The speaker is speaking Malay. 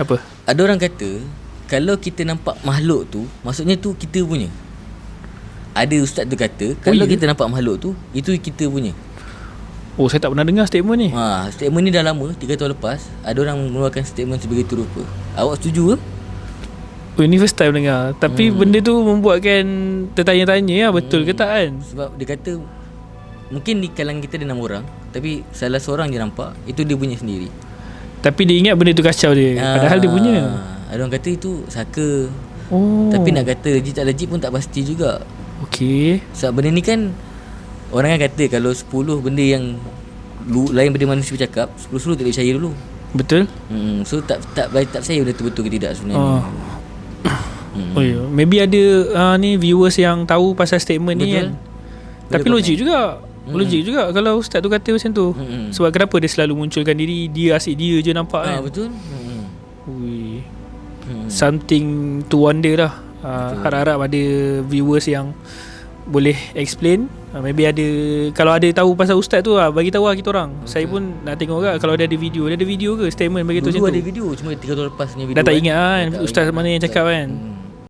Apa? Ada orang kata kalau kita nampak makhluk tu, maksudnya tu kita punya. Ada ustaz tu kata kalau kita nampak makhluk tu, itu kita punya. Oh, saya tak pernah dengar statement ni. Statement ni dah lama, 3 tahun lepas. Ada orang mengeluarkan statement sebegitu rupa. Awak setuju ke? Oh, ini first time dengar. Tapi benda tu membuatkan tertanya-tanya lah, betul ke tak kan? Sebab dia kata mungkin di kalangan kita ada 6 orang, tapi salah seorang je nampak, itu dia punya sendiri. Tapi dia ingat benda tu kacau dia, padahal dia punya. Ada orang kata itu saka. Oh. Tapi nak kata legit tak legit pun tak pasti juga. Okey. Sebab benda ni kan, orang kan kata kalau 10 benda yang lain benda manusia bercakap, 10 tak boleh percaya dulu. Betul. So tak percaya benda tu betul ke tidak sebenarnya. Oh ya, maybe ada ni viewers yang tahu pasal statement ni kan. Tapi logik juga. Logik juga kalau ustaz tu kata macam tu. Sebab kenapa dia selalu munculkan diri, dia asyik dia je nampak kan. Betul. Ui. Something to wonder lah. Harap-harap ada viewers yang boleh explain. Maybe ada, kalau ada tahu pasal ustaz tu bagi tahu lah kita orang. Saya pun nak tengok kan kalau dia ada video. Dia ada video ke statement bagi tu macam tu? Dulu ada video, cuma 3 tahun lepas punya video. Dah tak ingat kan ustaz mana yang cakap kan.